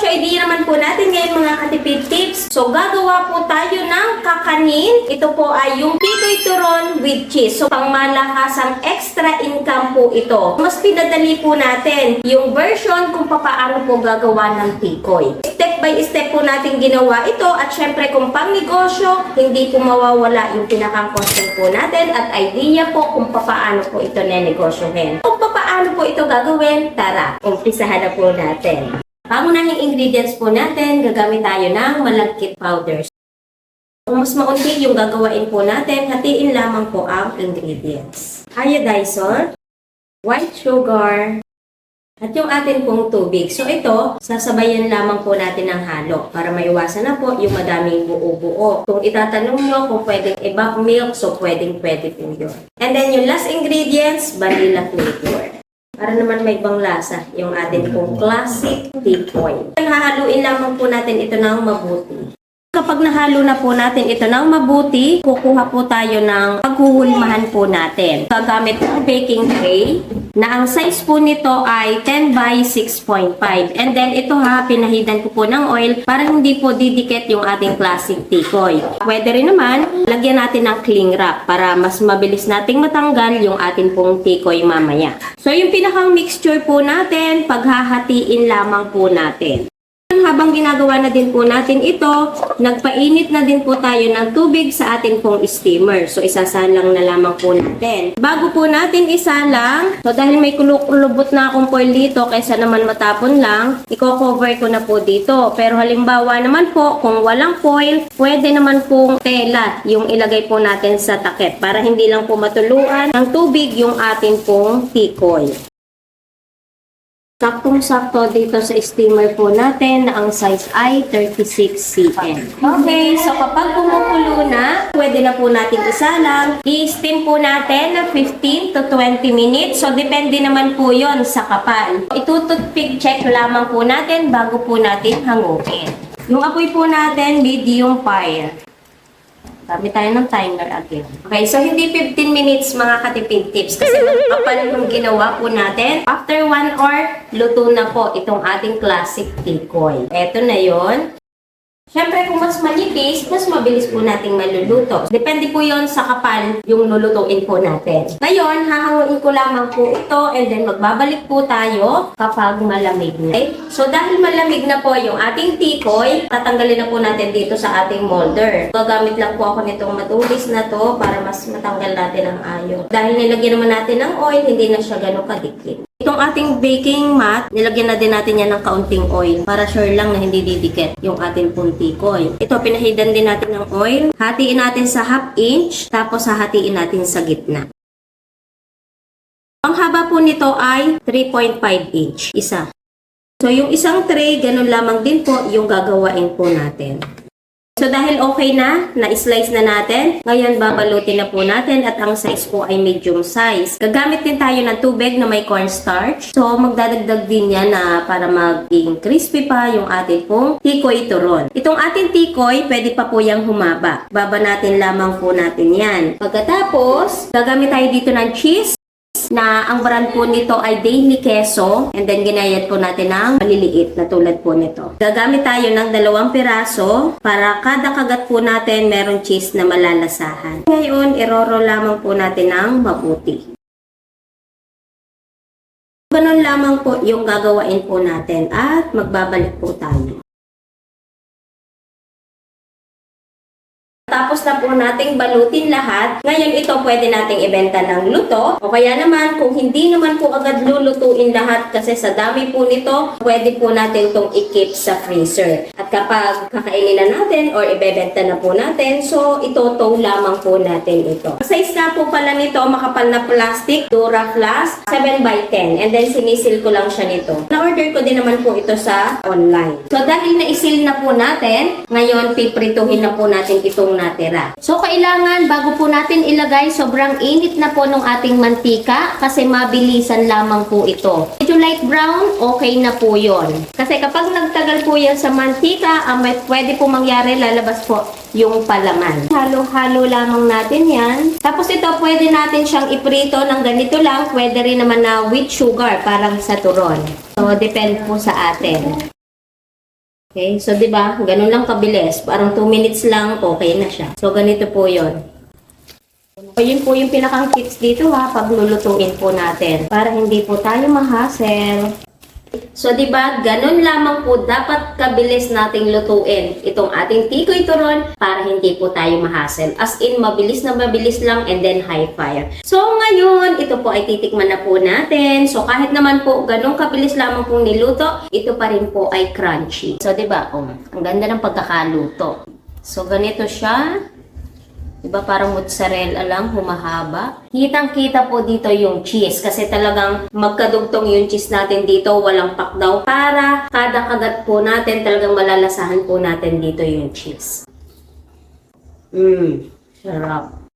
So, idea naman po natin ngayon mga katipid tips. So, gagawa po tayo ng kakanin. Ito po ay yung tikoy turon with cheese. So, pangmalakasang extra income po ito. Mas pinadali po natin yung version kung paano po gagawa ng tikoy. Step by step po natin ginawa ito at syempre kung pang negosyo, hindi po mawawala yung pinakang content po natin at idea po kung paano po ito nenegosyohin. Kung paano po ito gagawin, tara, umpisahan na po natin. Pangunahing ingredients po natin, gagamit tayo ng malagkit powders. Kung mas maunti yung gagawain po natin, hatiin lamang po ang ingredients. Iodizer, white sugar, at yung atin pong tubig. So ito, sasabayan lamang po natin ng halo para maiwasan na po yung madaming buo-buo. Kung itatanong nyo kung pwedeng evap milk, so pwede po yun. And then yung last ingredients, vanilla flavor. Para naman may ibang lasa, yung atin pong classic tikoy. Hahaluin lamang po natin ito ng mabuti. Kapag nahalo na po natin ito ng mabuti, kukuha po tayo ng paghuhulmahan po natin. Gagamit ng baking tray na ang size po nito ay 10 by 6.5. And then ito pinahidan ko po ng oil para hindi po didikit yung ating classic tikoy. Pwede rin naman, lagyan natin ng cling wrap para mas mabilis nating matanggal yung ating pong tikoy mamaya. So yung pinakang mixture po natin, paghahatiin lamang po natin. Habang ginagawa na din po natin ito, nagpainit na din po tayo ng tubig sa ating pong steamer. So, isasalang na lamang po natin. Bago po natin isalang, so dahil may kulubot na akong foil dito, kaysa naman matapon lang, i-cover ko na po dito. Pero halimbawa naman po, kung walang foil, pwede naman pong tela yung ilagay po natin sa takip para hindi lang po matuluan ng tubig yung ating pong tikoy. Saktong-sakto dito sa steamer po natin na ang size ay 36 cm. Okay, so kapag kumukulo na, pwede na po natin isalang. I-steam po natin na 15 to 20 minutes. So, depende naman po yon sa kapal. Itututpig check lamang po natin bago po natin hangupin. Yung apoy po natin, medium fire. Sabi tayo ng timer again. Okay, so hindi 15 minutes mga katipid tips kasi kapal yung ginawa po natin. After 1 hour, luto na po itong ating classic tikoy. Eto na yon. Siyempre, kung mas manipis, mas mabilis po nating maluluto. Depende po yon sa kapal yung lulutuin po natin. Ngayon, hahanguin ko lamang po ito and then magbabalik po tayo kapag malamig na. Okay? So, dahil malamig na po yung ating tikoy, tatanggalin na po natin dito sa ating molder. Gagamit lang po ako nitong matulis na to para mas matanggal natin ang ayo. Dahil nilagyan naman natin ng oil, hindi na siya ganun kadikit. Itong ating baking mat, nilagyan na din natin yan ng kaunting oil para sure lang na hindi didikit yung ating pong tikoy. Ito, pinahidan din natin ng oil. Hatiin natin sa 1/2 inch, tapos hahatiin natin sa gitna. Ang haba po nito ay 3.5 inch, isa. So, yung isang tray, ganun lamang din po yung gagawain po natin. So, dahil okay na slice na natin, ngayon babalutin na po natin at ang size po ay medium size. Gagamit din tayo ng tubig na may cornstarch. So, magdadagdag din yan na para maging crispy pa yung ating pong tikoy turon. Itong ating tikoy, pwede pa po yung humaba. Baba natin lamang po natin yan. Pagkatapos, gagamit tayo dito ng cheese na ang brand po nito ay Daily Queso and then ginayat po natin ng maliliit na tulad po nito. Gagamit tayo ng 2 piraso para kada kagat po natin meron cheese na malalasahan. Ngayon, iroro lamang po natin ng mabuti. Ganun lamang po yung gagawain po natin at magbabalik po tayo. Tapos na po nating balutin lahat. Ngayon ito pwede nating ibenta ng luto. O kaya naman kung hindi naman po agad lulutuin lahat kasi sa dami po nito, pwede po natin itong i-keep sa freezer. At kapag kakainin na natin or ibebenta na po natin, so ito-tow lamang po natin ito. Size na po pala nito, makapal na plastic, Duraflas, 7x10. And then sinisil ko lang siya nito. Na-order ko din naman po ito sa online. So dahil na-isil na po natin, ngayon piprituhin na po natin itong natira. So, kailangan bago po natin ilagay, sobrang init na po ng ating mantika kasi mabilisan lamang po ito. Medyo light brown, okay na po yon. Kasi kapag nagtagal po yan sa mantika, pwede po mangyari, lalabas po yung palaman. Halo-halo lamang natin yan. Tapos ito, pwede natin siyang iprito ng ganito lang. Pwede rin naman na with sugar, parang sa turon. So, depende po sa atin. Okay, so 'di ba? Ganun lang kabilis. Parang 2 minutes lang, okay na siya. So ganito po 'yon. So yun po yung pinaka-tips dito ha, pag lulutuin po natin. Para hindi po tayo ma-hassle. So, di ba, ganun lamang po dapat kabilis nating lutuin itong ating tikoy turon para hindi po tayo ma-hassle. As in, mabilis na mabilis lang and then high fire. So, ngayon, ito po ay titikman na po natin. So, kahit naman po ganun kabilis lamang pong niluto, ito pa rin po ay crunchy. So, di ba, ang ganda ng pagkakaluto. So, ganito siya. Diba parang mozzarella lang, humahaba. Kitang-kita po dito yung cheese kasi talagang magkadugtong yung cheese natin dito, walang pakdaw. Para kada kagat po natin, talagang malalasahan po natin dito yung cheese. Sarap.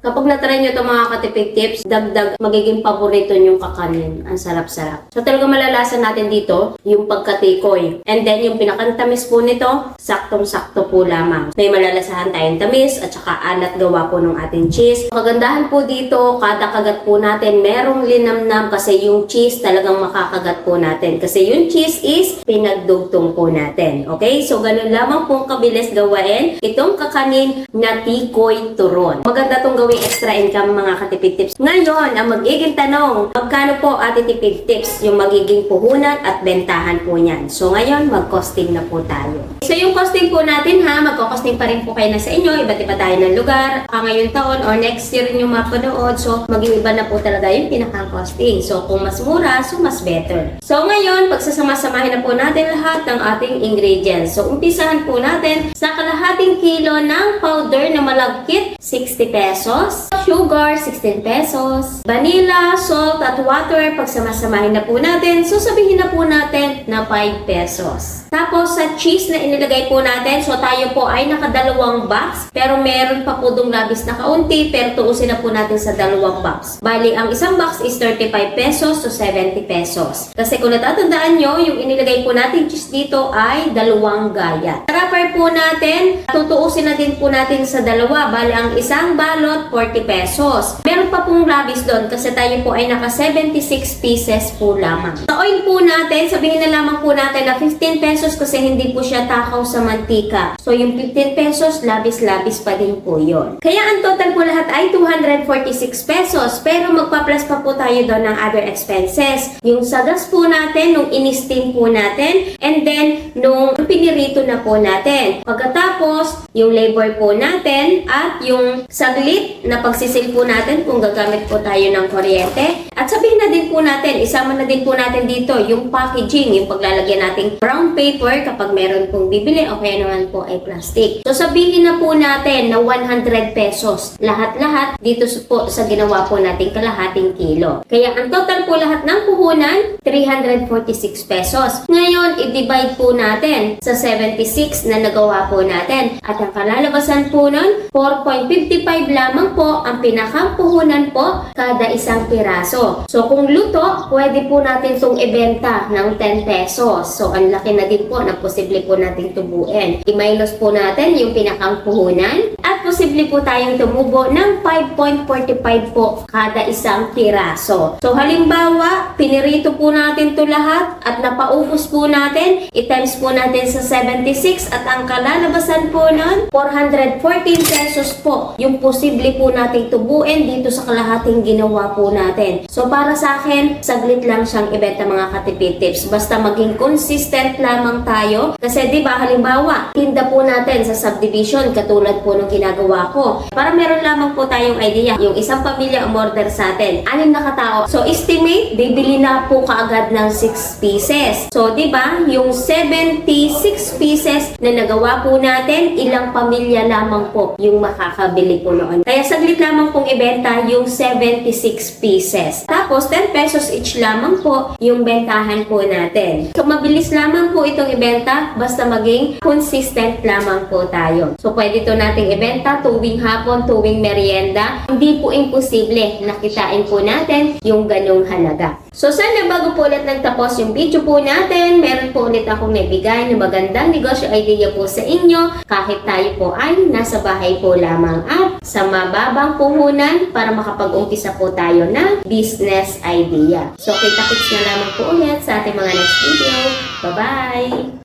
Kapag natry nyo itong mga katipid tips, dagdag magiging paborito nyong kakanin. Ang sarap-sarap. So talaga malalasan natin dito yung pagkatikoy. And then yung pinakantamis po nito, saktong-sakto po lamang. May malalasahan tayong tamis at saka anat gawa po ng ating cheese. Kagandahan po dito, kada kagat po natin merong linamnam kasi yung cheese talagang makakagat po natin. Kasi yung cheese is pinagdugtong po natin. Okay? So ganun lamang pong kabilis gawain itong kakanin na tikoy turon. Maganda tong gawin extra income mga katipid tips. Ngayon, ang magiging tanong, magkano po ate tipid tips yung magiging puhunan at bentahan po niyan? So ngayon, mag-costing na po tayo. So yung costing po natin ha, magko-costing pa rin po kayo na sa inyo, iba't iba tayo ng lugar, ngayong taon or next year yung mapanood, so maging iba na po talaga yung pinaka-costing. So kung mas mura, so mas better. So ngayon, pagsasama-samahin na po natin lahat ng ating ingredients. So umpisahan po natin sa kalahating kilo ng powder na malagkit, 60 pesos. Sugar, 16 pesos. Vanilla, salt, at water, pagsamasamahin na po natin, so sabihin na po natin na 5 pesos. Tapos, sa cheese na inilagay po natin, so tayo po ay nakadalawang box, pero meron pa po dong labis na kaunti, pero tuusin na po natin sa dalawang box. Bali, ang isang box is 35 pesos to 70 pesos. Kasi kung natatandaan nyo, yung inilagay po natin cheese dito ay dalawang gaya. Wrapper po natin, tutuusin na din po natin sa dalawa. Bali, ang isang balot, 40 pesos. Meron pa pong labis doon kasi tayo po ay naka 76 pieces po lamang. Sa oil po natin, sabihin na lamang po natin na 15 pesos kasi hindi po siya takaw sa mantika. So yung 15 pesos, labis-labis pa din po yon. Kaya ang total po lahat ay 246 pesos. Pero magpa-plus pa po tayo doon ng other expenses. Yung sa gas po natin, nung in-steam po natin, and then nung pinirito na po natin. Pagkatapos, yung labor po natin at yung saglit na pagsisil po natin kung gagamit po tayo ng kuryente. At sabihin na din po natin, isama na din po natin dito yung packaging, yung paglalagyan nating brown paper kapag meron pong bibili o kaya naman po ay plastic. So sabihin na po natin na 100 pesos. Lahat-lahat dito po sa ginawa po nating kalahating kilo. Kaya ang total po lahat ng puhunan, 346 pesos. Ngayon, i-divide po natin sa 76 na nagawa po natin. At ang kalalabasan po nun, 4.55 lamang po ang pinakampuhunan po kada isang piraso. So kung luto, pwede po natin itong ibenta ng 10 pesos. So ang laki na din po na posible po nating tubuin. I-minus po natin yung pinakampuhunan at posible po tayong tumubo ng 5.45 po kada isang piraso. So halimbawa, pinirito po natin to lahat at napaubos po natin, i-times po natin sa 76 at ang kalalabasan po nun, 414 pesos po yung posible po nating tubuin dito sa kalahating ginawa po natin. So para sa akin, saglit lang siyang ibenta mga katipid tips. Basta maging consistent lamang tayo. Kasi di ba halimbawa, tinda po natin sa subdivision katulad po ng ginagawa ko. Para meron lamang po tayong idea. Yung isang pamilya umorder sa atin, 6 na katao. So estimate, bibili na po kaagad ng 6 pieces. So di ba, yung 76 pieces na nagawa po natin, ilang pamilya lamang po yung makakabili po noon. Kaya saglit lamang pong ibenta yung 76 pieces. Tapos 10 pesos each lamang po yung bentahan po natin. So mabilis lamang po itong ibenta basta maging consistent lamang po tayo. So pwede ito nating ibenta tuwing hapon, tuwing merienda. Hindi po imposible nakitain po natin yung ganong halaga. So sana bago po ulit nagtapos yung video po natin, meron po ulit akong naibigay na magandang negosyo idea po sa inyo kahit tayo po ay nasa bahay po lamang at sa mababang puhunan para makapag-umpisa po tayo ng business idea. So kita-kits na lamang po ulit sa ating mga next video. Bye-bye!